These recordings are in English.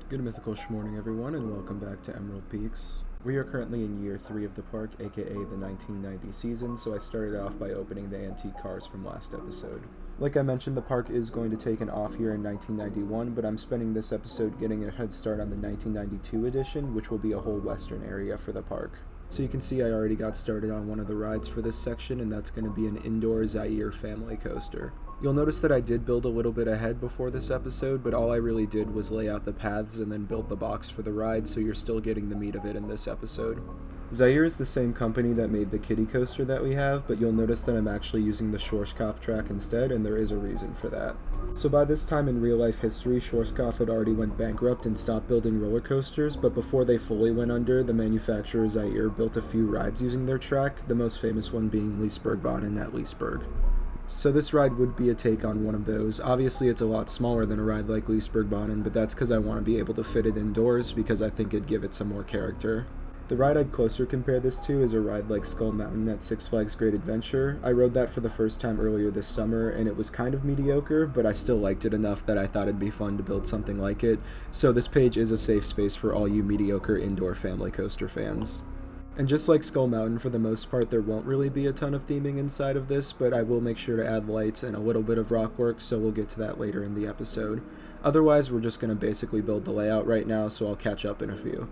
Good mythical morning, everyone, and welcome back to Emerald Peaks. We are currently in year 3 of the park, aka the 1990 season, so I started off by opening the antique cars from last episode. Like I mentioned, the park is going to take an off year in 1991, but I'm spending this episode getting a head start on the 1992 edition, which will be a whole western area for the park. So you can see I already got started on one of the rides for this section, and that's going to be an indoor Zaire family coaster. You'll notice that I did build a little bit ahead before this episode, but all I really did was lay out the paths and then build the box for the ride, so you're still getting the meat of it in this episode. Zaire is the same company that made the kiddie coaster that we have, but you'll notice that I'm actually using the Schwarzkopf track instead, and there is a reason for that. So by this time in real life history, Schwarzkopf had already went bankrupt and stopped building roller coasters, but before they fully went under, the manufacturer Zaire built a few rides using their track, the most famous one being Leesburgbahnen at Leesburg. So this ride would be a take on one of those. Obviously it's a lot smaller than a ride like Leesburgbahnen, but that's because I want to be able to fit it indoors because I think it'd give it some more character. The ride I'd closer compare this to is a ride like Skull Mountain at Six Flags Great Adventure. I rode that for the first time earlier this summer, and it was kind of mediocre, but I still liked it enough that I thought it'd be fun to build something like it, so this page is a safe space for all you mediocre indoor family coaster fans. And just like Skull Mountain, for the most part, there won't really be a ton of theming inside of this, but I will make sure to add lights and a little bit of rock work, so we'll get to that later in the episode. Otherwise, we're just going to basically build the layout right now, so I'll catch up in a few.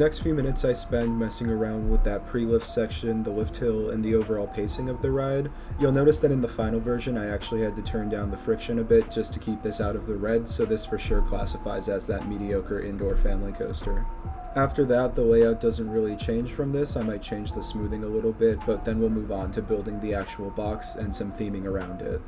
next few minutes I spend messing around with that pre-lift section, the lift hill, and the overall pacing of the ride. You'll notice that in the final version I actually had to turn down the friction a bit just to keep this out of the red, so this for sure classifies as that mediocre indoor family coaster. After that, the layout doesn't really change from this. I might change the smoothing a little bit, but then we'll move on to building the actual box and some theming around it.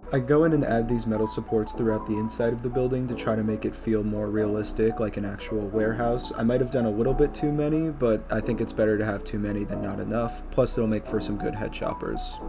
I go in and add these metal supports throughout the inside of the building to try to make it feel more realistic, like an actual warehouse. I might have done a little bit too many, but I think it's better to have too many than not enough, plus it'll make for some good head choppers.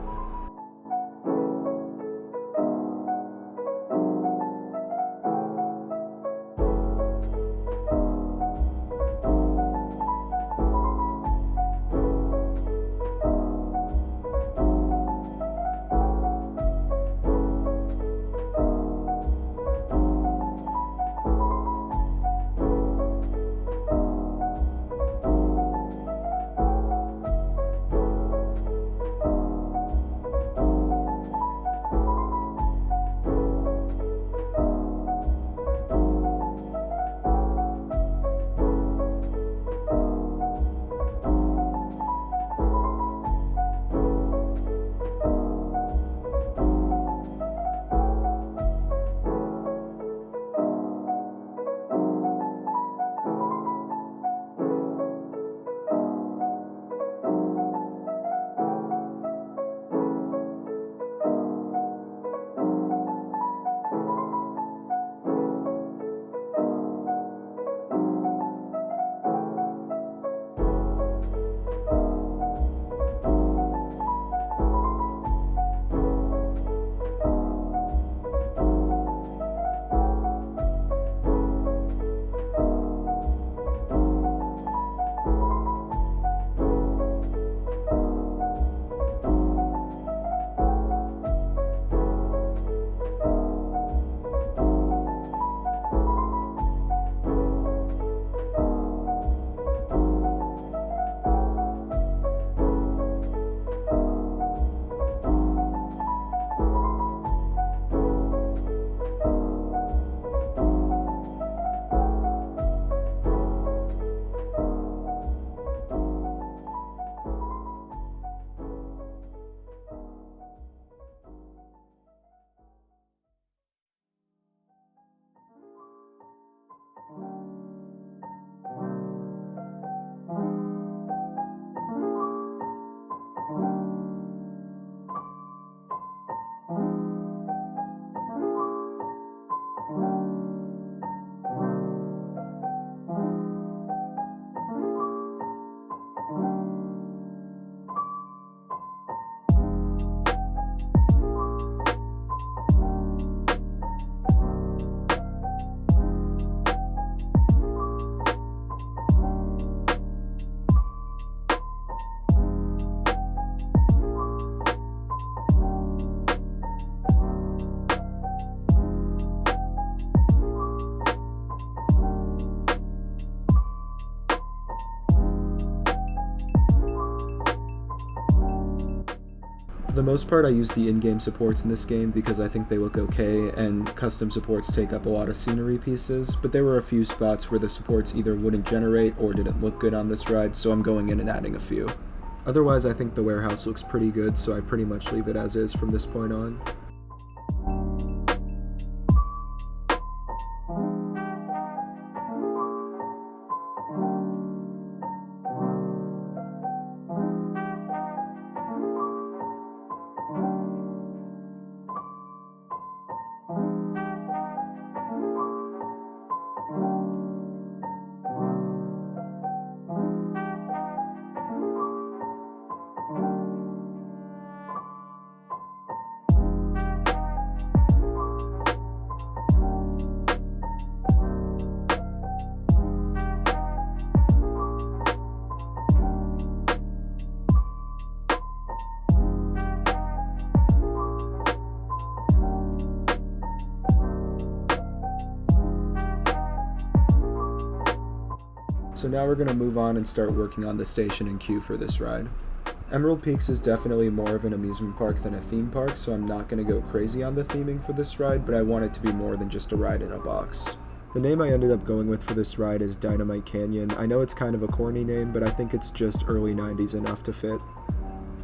For the most part, I use the in-game supports in this game because I think they look okay, and custom supports take up a lot of scenery pieces, but there were a few spots where the supports either wouldn't generate or didn't look good on this ride, so I'm going in and adding a few. Otherwise, I think the warehouse looks pretty good, so I pretty much leave it as is from this point on. So now we're going to move on and start working on the station and queue for this ride. Emerald Peaks is definitely more of an amusement park than a theme park, so I'm not going to go crazy on the theming for this ride, but I want it to be more than just a ride in a box. The name I ended up going with for this ride is Dynamite Canyon. I know it's kind of a corny name, but I think it's just early 90s enough to fit.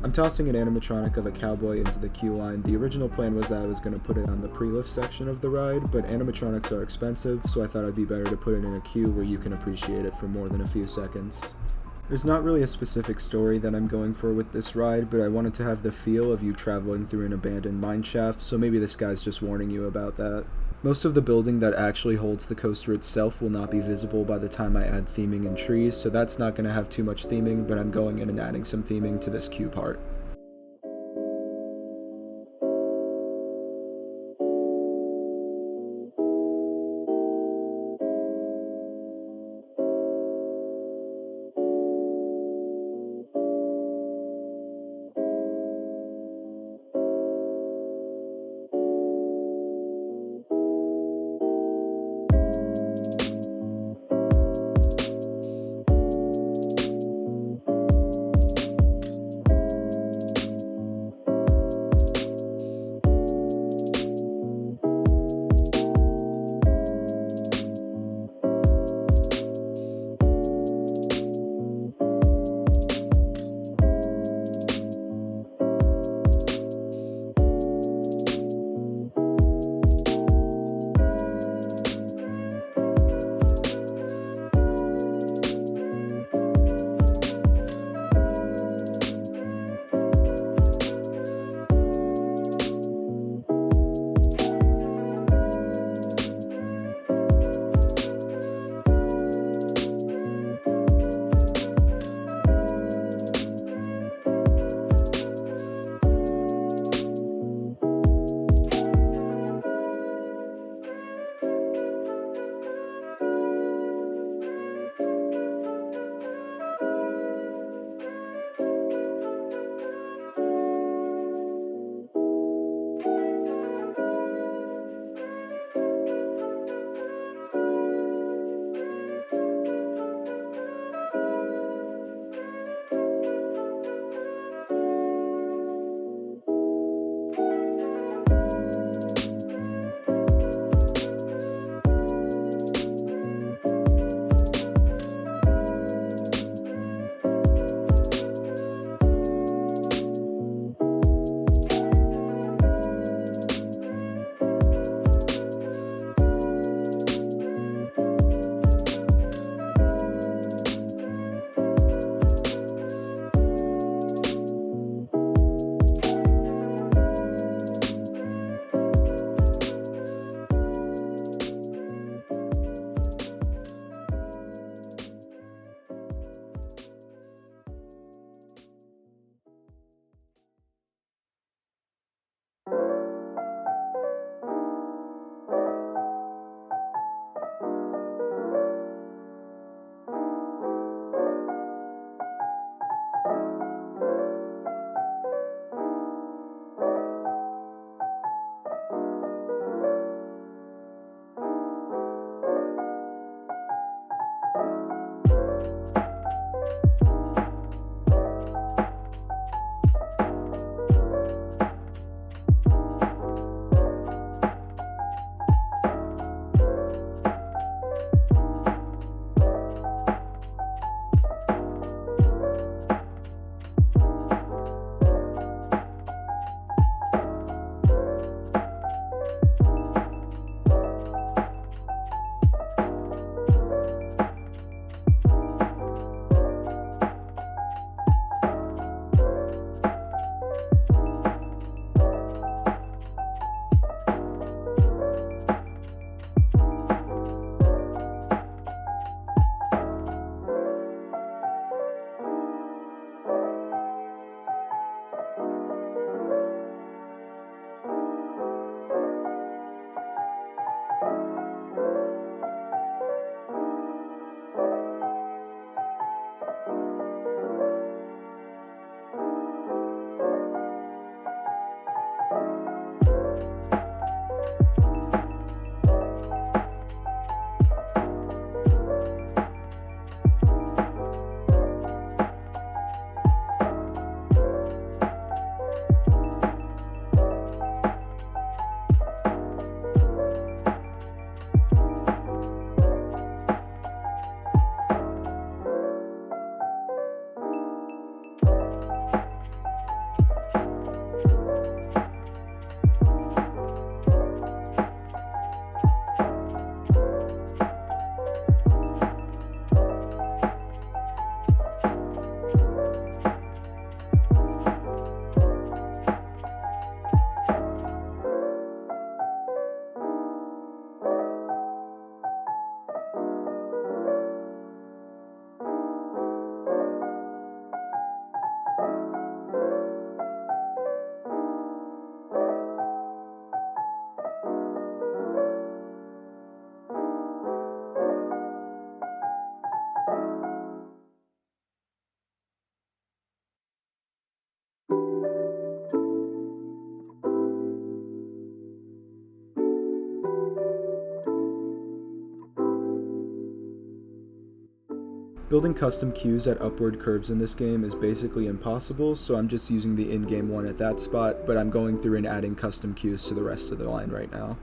I'm tossing an animatronic of a cowboy into the queue line. The original plan was that I was going to put it on the pre-lift section of the ride, but animatronics are expensive, so I thought it'd be better to put it in a queue where you can appreciate it for more than a few seconds. There's not really a specific story that I'm going for with this ride, but I wanted to have the feel of you traveling through an abandoned mine shaft, so maybe this guy's just warning you about that. Most of the building that actually holds the coaster itself will not be visible by the time I add theming and trees, so that's not going to have too much theming, but I'm going in and adding some theming to this queue part. Building custom queues at upward curves in this game is basically impossible, so I'm just using the in-game one at that spot, but I'm going through and adding custom queues to the rest of the line right now.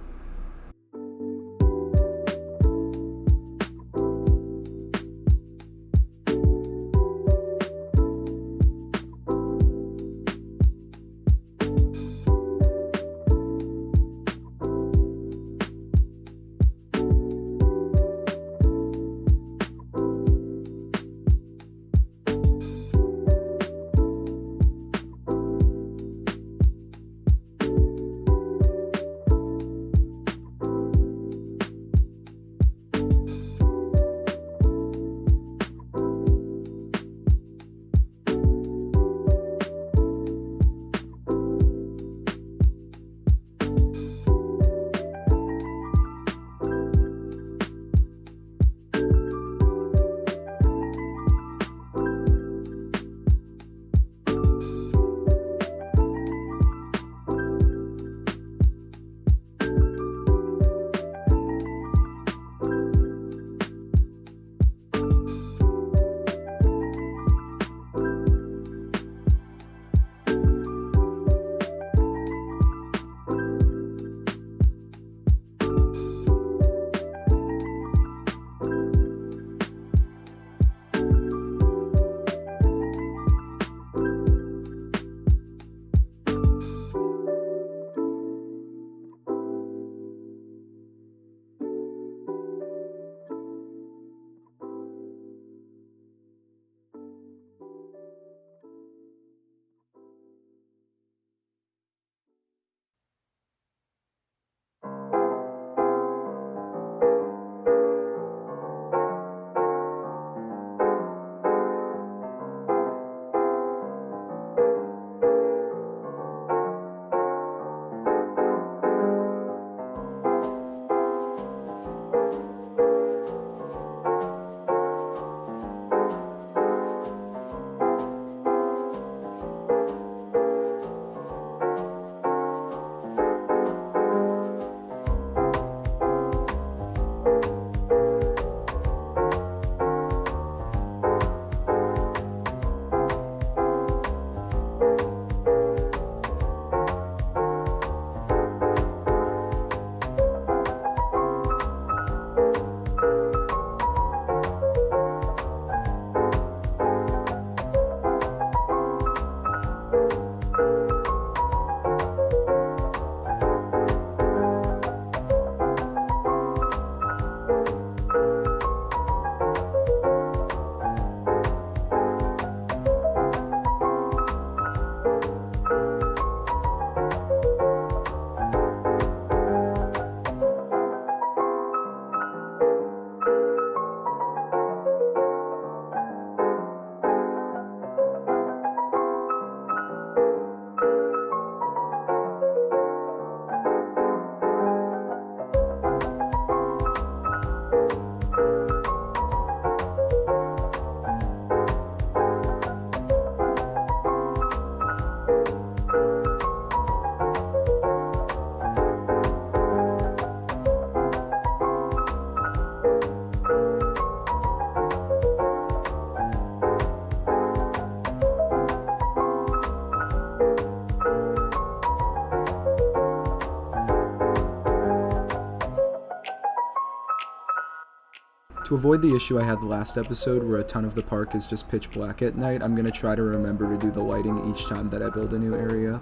To avoid the issue I had the last episode where a ton of the park is just pitch black at night, I'm going to try to remember to do the lighting each time that I build a new area.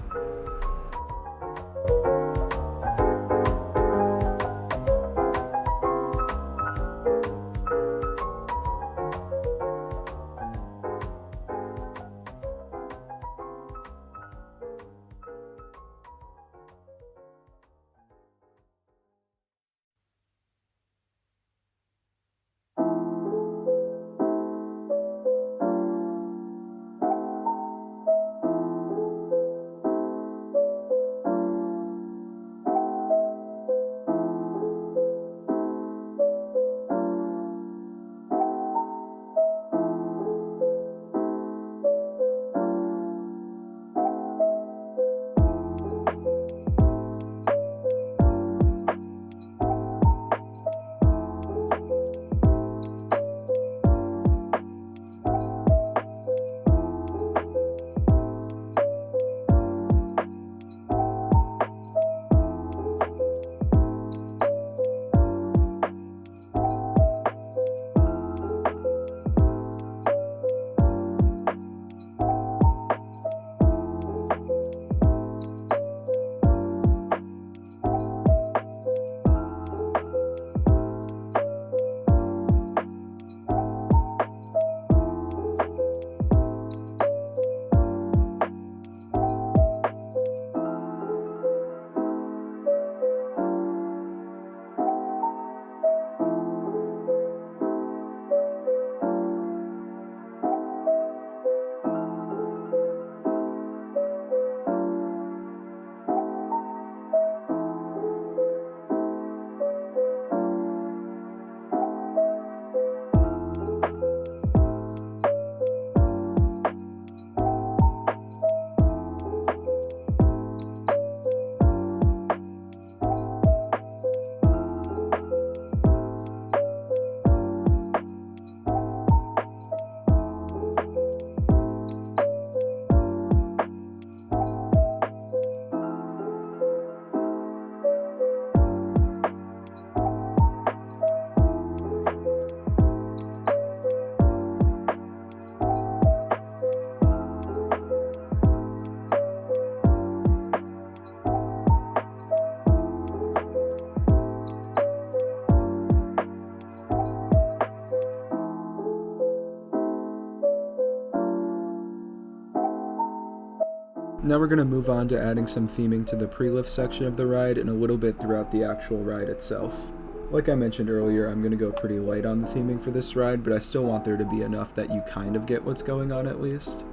Now we're going to move on to adding some theming to the pre-lift section of the ride and a little bit throughout the actual ride itself. Like I mentioned earlier, I'm going to go pretty light on the theming for this ride, but I still want there to be enough that you kind of get what's going on at least.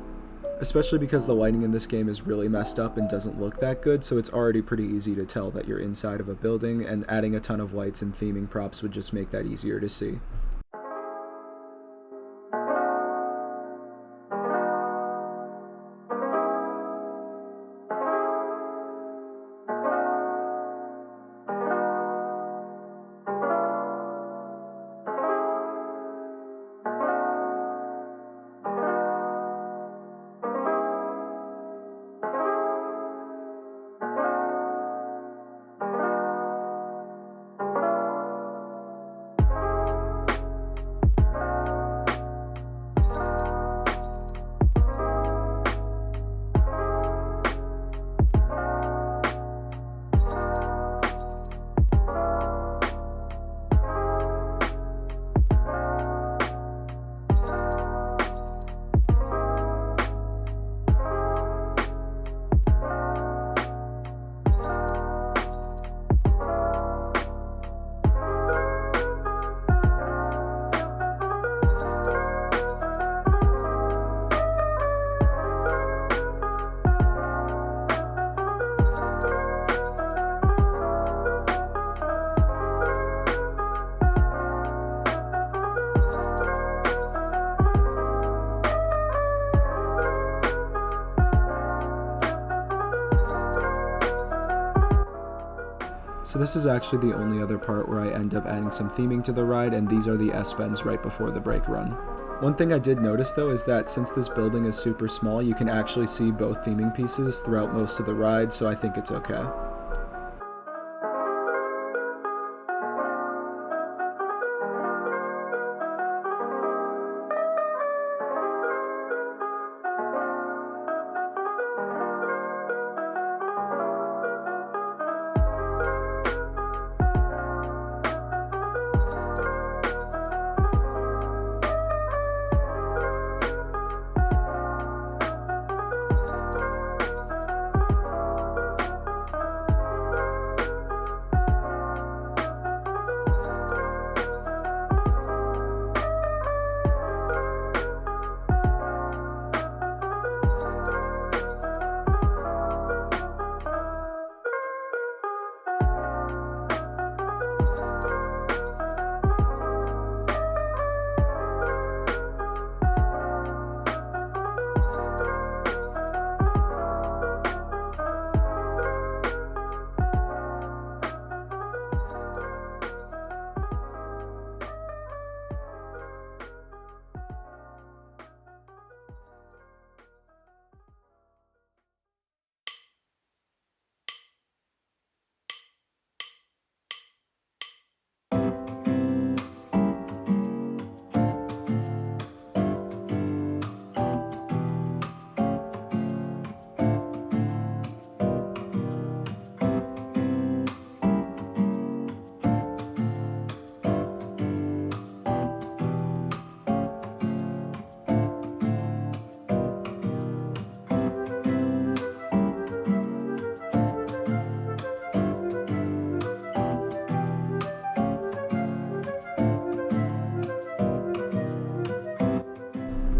Especially because the lighting in this game is really messed up and doesn't look that good, so it's already pretty easy to tell that you're inside of a building, and adding a ton of lights and theming props would just make that easier to see. So this is actually the only other part where I end up adding some theming to the ride, and these are the S-bends right before the brake run. One thing I did notice though is that since this building is super small, you can actually see both theming pieces throughout most of the ride, so I think it's okay.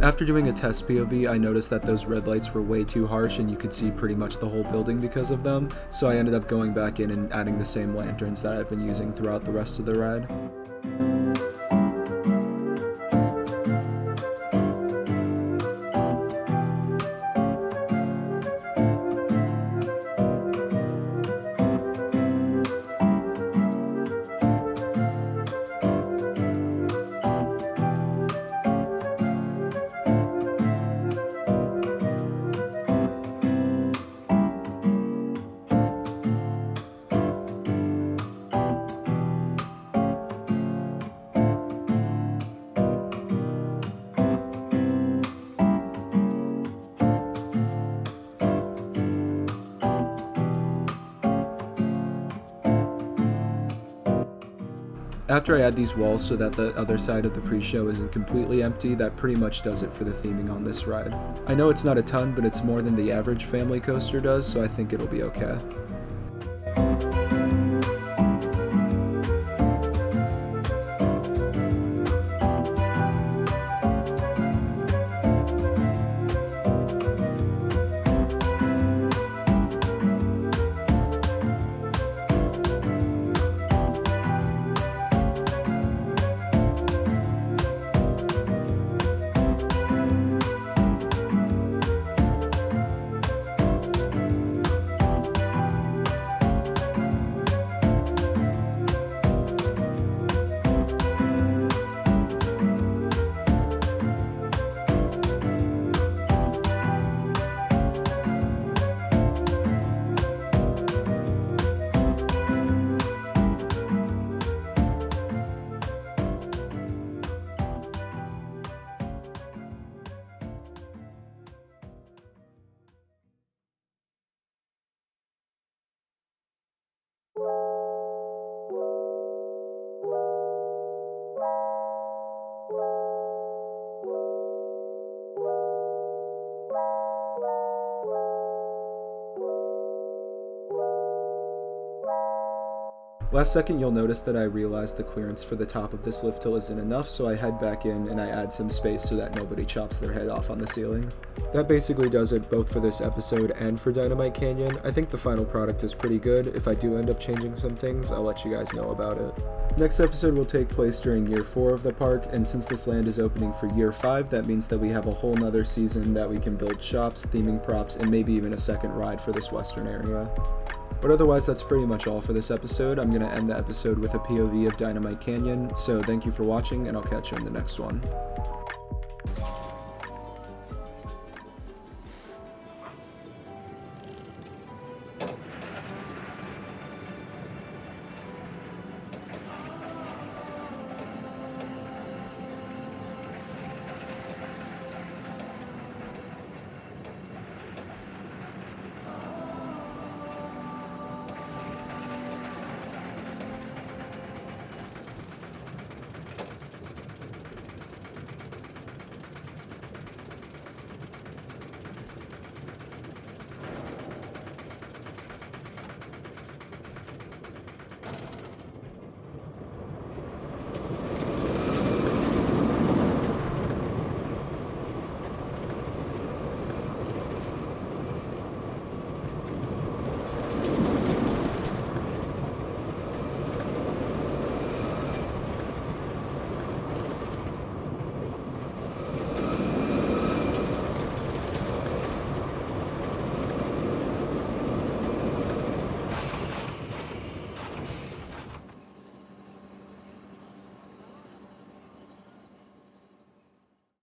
After doing a test POV, I noticed that those red lights were way too harsh and you could see pretty much the whole building because of them, so I ended up going back in and adding the same lanterns that I've been using throughout the rest of the ride. After I add these walls so that the other side of the pre-show isn't completely empty, that pretty much does it for the theming on this ride. I know it's not a ton, but it's more than the average family coaster does, so I think it'll be okay. Last second, you'll notice that I realized the clearance for the top of this lift hill isn't enough, so I head back in and I add some space so that nobody chops their head off on the ceiling. That basically does it both for this episode and for Dynamite Canyon. I think the final product is pretty good. If I do end up changing some things, I'll let you guys know about it. Next episode will take place during year 4 of the park, and since this land is opening for year 5, that means that we have a whole nother season that we can build shops, theming props, and maybe even a second ride for this western area. But otherwise, that's pretty much all for this episode. I'm going to end the episode with a POV of Dynamite Canyon, so thank you for watching, and I'll catch you in the next one.